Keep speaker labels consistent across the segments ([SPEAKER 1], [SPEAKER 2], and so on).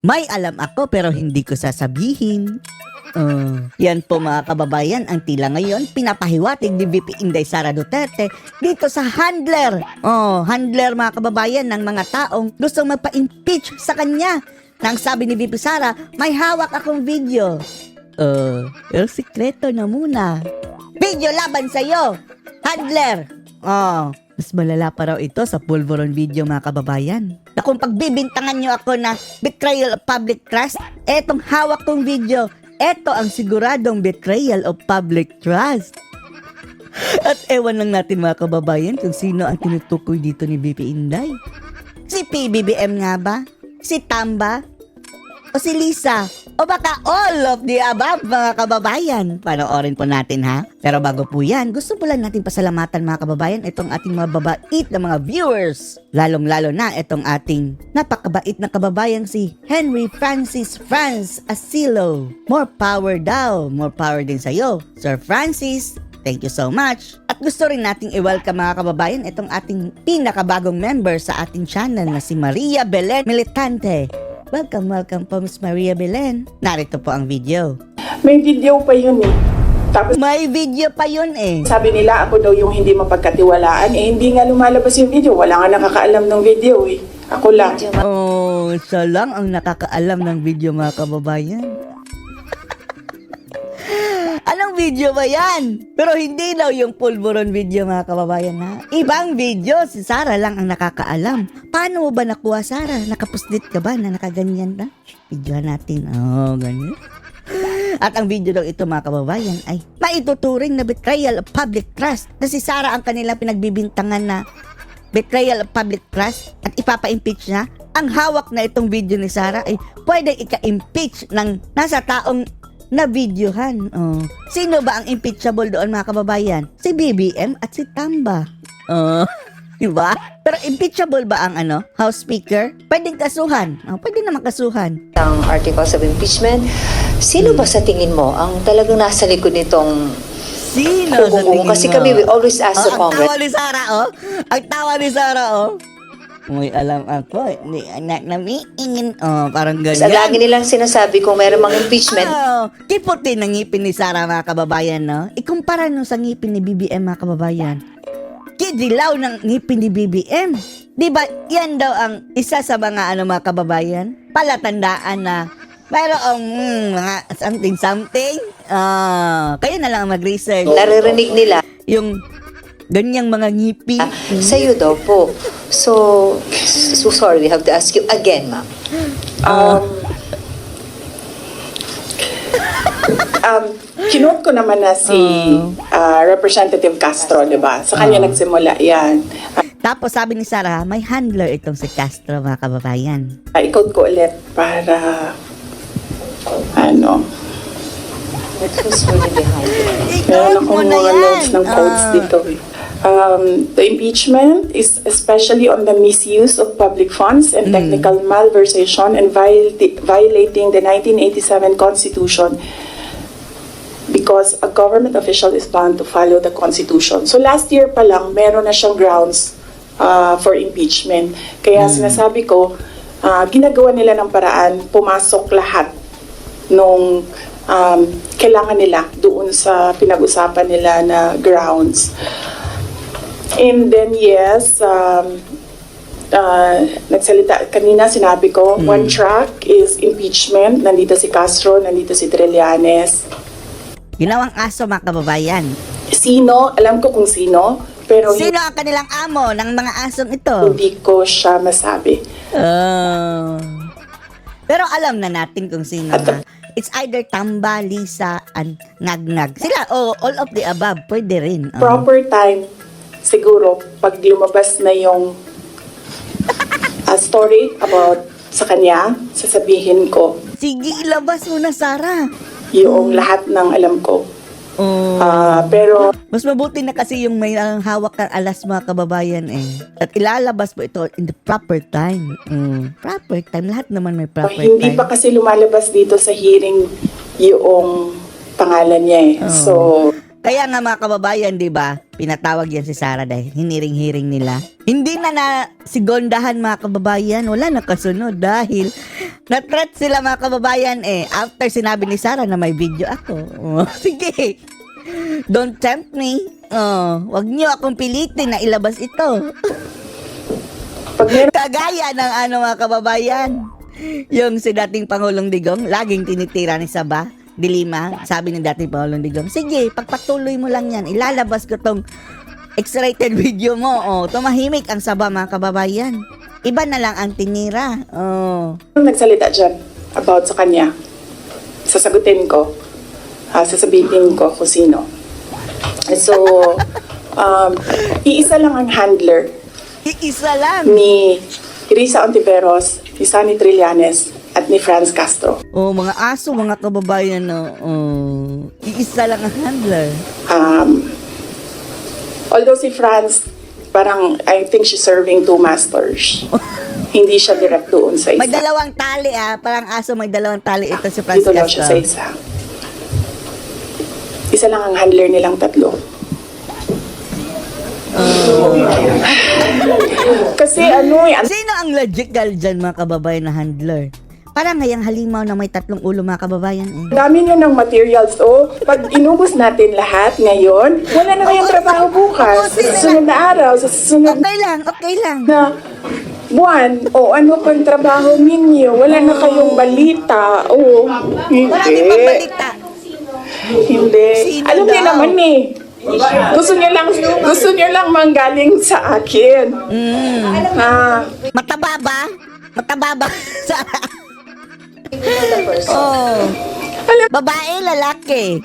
[SPEAKER 1] May alam ako pero hindi ko sasabihin. Yan po mga kababayan, ang tila ngayon pinapahiwatig ni VP Inday Sara Duterte dito sa handler. Handler mga kababayan ng mga taong gustong magpa-impeach sa kanya. Nang sabi ni VP Sara, may hawak akong video. Pero sikreto na muna. Video laban sa'yo, handler. Mas malala pa raw ito sa Pulveron video mga kababayan. Na kung pagbibintangan nyo ako na betrayal of public trust, etong hawak kong video, eto ang siguradong betrayal of public trust. At ewan lang natin mga kababayan kung sino ang tinutukoy dito ni VP Inday. Si PBBM nga ba? Si Tamba? O si Lisa? O baka all of the above mga kababayan? Panoorin po natin ha. Pero bago po yan, gusto po lang natin pasalamatan mga kababayan itong ating mga babait na mga viewers. Lalong-lalo na itong ating napakabait na kababayan si Henry Francis Franz Asilo. More power daw. More power din sa'yo, Sir Francis. Thank you so much. At gusto rin nating i-welcome mga kababayan itong ating pinakabagong member sa ating channel na si Maria Belen Militante. Welcome po Miss Maria Belen. Narito po ang video.
[SPEAKER 2] May video pa yun eh. Tapos
[SPEAKER 1] May video pa yun eh.
[SPEAKER 2] sabi nila ako daw yung hindi mapagkatiwalaan. Hindi nga lumalabas yung video. Wala nga nakakaalam ng video eh. Ako lang.
[SPEAKER 1] Siya lang ang nakakaalam ng video mga kababayan. Anong video ba yan? Pero hindi daw yung Pulveron video mga kababayan ha. Ibang video, si Sara lang ang nakakaalam. Paano mo ba nakuha Sara? Nakapuslit ka ba na nakaganyan na? Video natin. Ganyan. At ang video daw ito mga kababayan ay maituturing na betrayal of public trust na si Sara ang kanilang pinagbibintangan na betrayal of public trust at ipapa-impeach na. Ang hawak na itong video ni Sara ay pwedeng ika-impeach ng nasa taong na videohan. Sino ba ang impeachable doon mga kababayan? Si BBM at si Tamba. Diba? Pero impeachable ba ang House Speaker? Pwedeng kasuhan. Pwede naman kasuhan.
[SPEAKER 3] Ang articles of impeachment, sino ba sa tingin mo ang talagang nasa likod nitong
[SPEAKER 1] Sino sa tingin mo?
[SPEAKER 3] Kasi kami, we always ask the
[SPEAKER 1] ang tawa
[SPEAKER 3] Congress.
[SPEAKER 1] ni Sara, Ang tawa ni Sara, May alam ako. Hindi anak na miingin. Parang ganyan.
[SPEAKER 3] Sa lagi nilang sinasabi kung meron mang impeachment,
[SPEAKER 1] Kiputi ng ngipin ni Sara mga kababayan, no? Ikumpara nung sa ngipin ni BBM mga kababayan. Kidilaw ng ngipin ni BBM. Di ba yan daw ang isa sa mga mga kababayan? Palatandaan na mayroong mga something. Kayo na lang ang mag-research.
[SPEAKER 3] naririnig nila
[SPEAKER 1] Yung ganyang mga ngipin.
[SPEAKER 3] sa'yo daw po. So sorry, we have to ask you again, ma'am.
[SPEAKER 2] Kinote ko naman na si Representative Castro, di ba? Sa kanya nagsimula yan.
[SPEAKER 1] Tapos sabi ni Sara, may handler itong si Castro mga kababayan.
[SPEAKER 2] I-quote ko ulit para
[SPEAKER 3] Who's really behind it?
[SPEAKER 2] meron
[SPEAKER 1] Ikaw mo
[SPEAKER 2] akong
[SPEAKER 1] na
[SPEAKER 2] mga
[SPEAKER 1] yan.
[SPEAKER 2] notes ng quotes dito eh. The impeachment is especially on the misuse of public funds and technical malversation and violating the 1987 Constitution because a government official is bound to follow the Constitution. So last year pa lang, meron na siyang grounds for impeachment. Kaya sinasabi ko, ginagawa nila ng paraan, pumasok lahat nung kailangan nila doon sa pinag-usapan nila na grounds. And then yes, nagsalita kanina, sinabi ko, one track is impeachment. Nandito si Castro, nandito si Trillanes.
[SPEAKER 1] Ginawang aso mga kababayan.
[SPEAKER 2] Sino? Alam ko kung sino, pero
[SPEAKER 1] Sino ang kanilang amo ng mga asong ito?
[SPEAKER 2] hindi ko siya masabi.
[SPEAKER 1] Pero alam na natin kung sino na. It's either Tamba, Lisa, and Nagnag. Sila, all of the above. Pwede rin.
[SPEAKER 2] Proper time, siguro, pag lumabas na yung story about sa kanya, sasabihin ko
[SPEAKER 1] Sige, ilabas mo na, Sara.
[SPEAKER 2] yung lahat ng alam ko. Pero
[SPEAKER 1] Mas mabuti na kasi yung may hawak ng alas mga kababayan At ilalabas mo ito in the proper time. Proper time. Lahat naman may proper
[SPEAKER 2] hindi
[SPEAKER 1] time.
[SPEAKER 2] pa kasi lumalabas dito sa hearing yung pangalan niya eh. So,
[SPEAKER 1] Kaya nga mga kababayan, di ba? Pinatawag yan si Sara dahil hiniring-hiring nila. Hindi na sigondahan mga kababayan. Wala na kasunod dahil Na-threat sila mga kababayan after sinabi ni Sarah na may video ako. Oh, sige. Don't tempt me. Wag niyo akong pilitin na ilabas ito.
[SPEAKER 2] Pag meron
[SPEAKER 1] Kagaya ng mga kababayan. Yung si dating Pangulong Digong, laging tinitira ni Saba, Dilima, sabi ng dating Pangulong Digong, sige, pagpatuloy mo lang yan, ilalabas ko tong X-rated video mo. Tumahimik ang Saba mga kababayan. Iba na lang ang tinira.
[SPEAKER 2] nagsalita dyan about sa kanya, sasagutin ko, sasabihin ko kung sino. So, iisa lang ang handler
[SPEAKER 1] Iisa lang.
[SPEAKER 2] ni Risa Ontiveros, ni Sunny Trillanes, at ni Franz Castro.
[SPEAKER 1] Mga aso, mga kababayan, iisa lang ang handler.
[SPEAKER 2] Although si Franz, parang I think she's serving two masters. Hindi siya direct doon sa isa.
[SPEAKER 1] May dalawang tali parang aso may dalawang tali ito si
[SPEAKER 2] Dito lang siya sa
[SPEAKER 1] Francisco.
[SPEAKER 2] isa. Isa lang ang handler nilang tatlo. Kasi
[SPEAKER 1] Sino ang logical dyan mga kababayan na handler? Parang ngayang halimaw na may 3 ulo mga kababayan
[SPEAKER 2] ang dami nyo ng materials. Pag inubos natin lahat ngayon, wala na kayong trabaho bukas. Sa susunod na araw, sa susunod
[SPEAKER 1] Okay lang.
[SPEAKER 2] na buwan, ano pang trabaho ninyo? Wala na kayong balita.
[SPEAKER 1] Wala din
[SPEAKER 2] Hindi.
[SPEAKER 1] magbalita.
[SPEAKER 2] Hindi.
[SPEAKER 1] Sino
[SPEAKER 2] Alam niyo
[SPEAKER 1] daw?
[SPEAKER 2] naman gusto niyo lang manggaling sa akin.
[SPEAKER 1] Mataba ba? Sa babae, lalaki.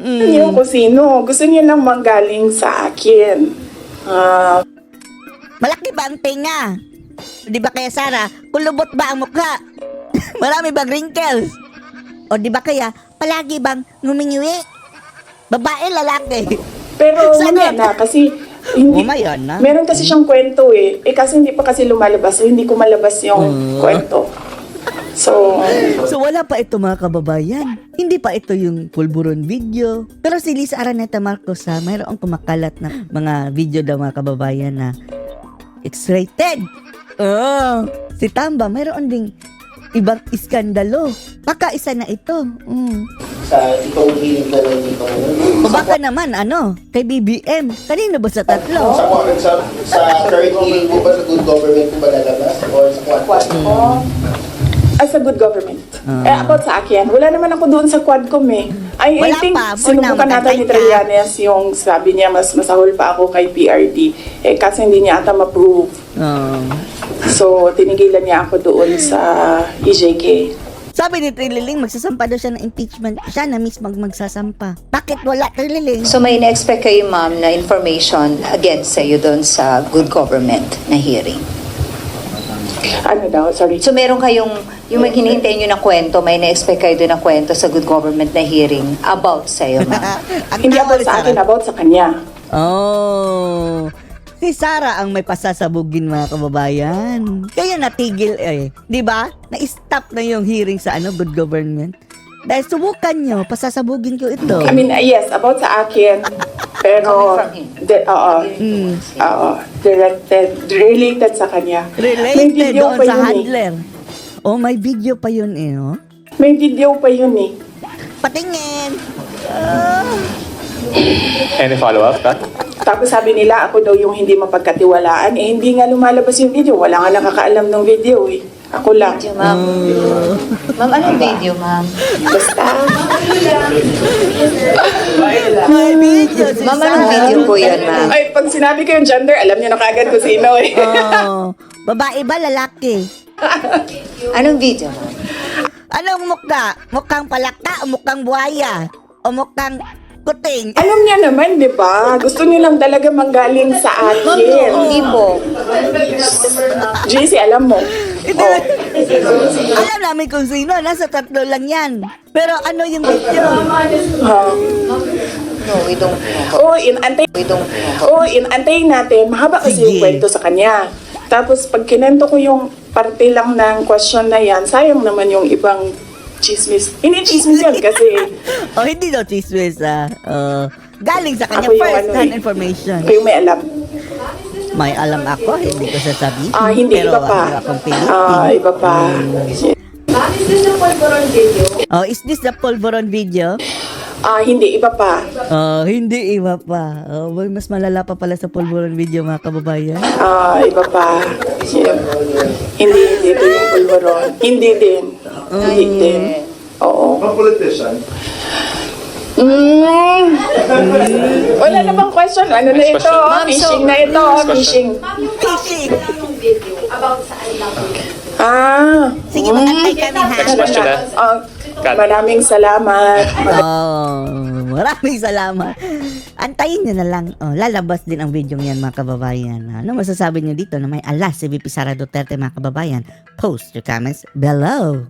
[SPEAKER 2] Niyo kung sino. Gusto niyo lang manggaling sa akin.
[SPEAKER 1] Malaki ba ang tinga? Di ba kaya Sarah, kulubot ba ang mukha? Marami bang wrinkles? O di ba kaya, palagi bang ngumingiwi? Babae, lalaki.
[SPEAKER 2] Pero
[SPEAKER 1] Sana-
[SPEAKER 2] mamaya na kasi hindi,
[SPEAKER 1] Umayan na.
[SPEAKER 2] meron kasi siyang kwento kasi hindi pa kasi lumalabas. So hindi ko malabas yung kwento. So,
[SPEAKER 1] So wala pa ito mga kababayan. Hindi pa ito yung pulburon video. Pero si Liz Araneta Marcos mayroong kumakalat na mga video daw mga kababayan na X-rated. Si Tamba mayroon ding ibang iskandalo. Baka isa na ito.
[SPEAKER 4] Sa itong hearing na nandito ngayon.
[SPEAKER 1] O baka naman kay BBM. Kanino ba sa tatlo?
[SPEAKER 4] Sa current hearing po ba sa good government po ba lalabas? Or sa Quadcom?
[SPEAKER 2] as a good government. About sa akin, wala naman ako doon sa Quadcom I
[SPEAKER 1] Wala
[SPEAKER 2] think
[SPEAKER 1] pa,
[SPEAKER 2] sinubukan
[SPEAKER 1] muna,
[SPEAKER 2] natin ni
[SPEAKER 1] magantay ka.
[SPEAKER 2] Trillanes yung sabi niya mas masahol pa ako kay PRD. Kasi hindi niya ata ma-prove. So, tinigilan niya ako doon sa EJK.
[SPEAKER 1] Sabi ni Trililing, magsasampa daw siya ng impeachment. Siya na mismo magsasampa. Bakit wala, Trililing?
[SPEAKER 3] So may na-expect kayo, ma'am, na information against sa'yo doon sa good government na hearing?
[SPEAKER 2] Ano daw? Sorry.
[SPEAKER 3] So meron kayong, yung may hinihintay nyo na kwento, may na-expect kayo doon na kwento sa good government na hearing about sa'yo, ma'am?
[SPEAKER 2] Hindi about sa akin, about sa kanya.
[SPEAKER 1] Oh, si Sarah ang may pasasabugin mga kababayan. Kaya natigil di ba? Na-stop na yung hearing sa good government. Dahil subukan nyo, pasasabugin ko ito.
[SPEAKER 2] I mean, yes, about sa akin. Pero, related sa kanya. May
[SPEAKER 1] Related
[SPEAKER 2] video
[SPEAKER 1] doon
[SPEAKER 2] pa
[SPEAKER 1] sa
[SPEAKER 2] yun
[SPEAKER 1] handler. Oh, may video pa yun oh.
[SPEAKER 2] May video pa yun
[SPEAKER 1] Patingin!
[SPEAKER 5] Any follow-up, Kat?
[SPEAKER 2] Tapos sabi nila, ako daw yung hindi mapagkatiwalaan. Hindi nga lumalabas yung video. Wala nga nakakaalam ng video Ako lang.
[SPEAKER 3] Video, ma'am. Ma'am, anong video, ma'am?
[SPEAKER 2] Basta.
[SPEAKER 1] May video si
[SPEAKER 3] Ma'am, anong
[SPEAKER 1] Sarah.
[SPEAKER 3] video po yan, ma'am?
[SPEAKER 2] Ay, pag sinabi ko yung gender, alam niyo na kagad kung sino
[SPEAKER 1] Oh, babae ba, lalaki?
[SPEAKER 3] Anong video, ma'am?
[SPEAKER 1] Anong mukha? Mukhang palaka o mukhang buhaya? O mukhang kuting?
[SPEAKER 2] Alam niya naman, di ba? Gusto niyo lang talaga manggaling sa akin.
[SPEAKER 3] Hindi po.
[SPEAKER 2] JC, alam mo.
[SPEAKER 1] Alam namin kung sino, nasa 3 lang yan. Pero ano yung video?
[SPEAKER 3] No, we don't know. We don't know.
[SPEAKER 2] Inantayin natin. Mahaba kasi yung
[SPEAKER 1] Sige.
[SPEAKER 2] kwento sa kanya. Tapos pag kinento ko yung parte lang ng question na yan, sayang naman yung ibang chismis. Hindi chismis yan kasi
[SPEAKER 1] Oh, hindi daw chismis galing sa kanya
[SPEAKER 2] Ako yung
[SPEAKER 1] first hand
[SPEAKER 2] ano
[SPEAKER 1] information.
[SPEAKER 2] kayo may alam.
[SPEAKER 1] May alam ako, hindi ko sasabihin.
[SPEAKER 2] Hindi,
[SPEAKER 1] pero
[SPEAKER 2] iba pa.
[SPEAKER 1] ano akong pilitin.
[SPEAKER 2] Iba pa.
[SPEAKER 1] Oh, is this the Polvoron video?
[SPEAKER 2] Hindi, iba pa.
[SPEAKER 1] Oh, hindi iba pa. Oh, boy, mas malala pa pala sa Polvoron video, mga kababayan.
[SPEAKER 2] Iba pa. Hindi ito yung pulveron. Hindi din. Hindi din. Oo.
[SPEAKER 6] Mga politician.
[SPEAKER 2] Wala na bang question? Ano na ito?
[SPEAKER 3] Ma'am,
[SPEAKER 2] Fishing
[SPEAKER 3] so-
[SPEAKER 2] na ito. Fishing.
[SPEAKER 1] Fishing! Sige, mag-antay kami, ha?
[SPEAKER 5] Next question na. Cut.
[SPEAKER 2] Maraming salamat.
[SPEAKER 1] Oh, maraming salamat. Antayin nyo na lang. Oh, lalabas din ang video yan, mga kababayan. Ano masasabi nyo dito na may alas si VP Sara Duterte, mga kababayan? Post your comments below.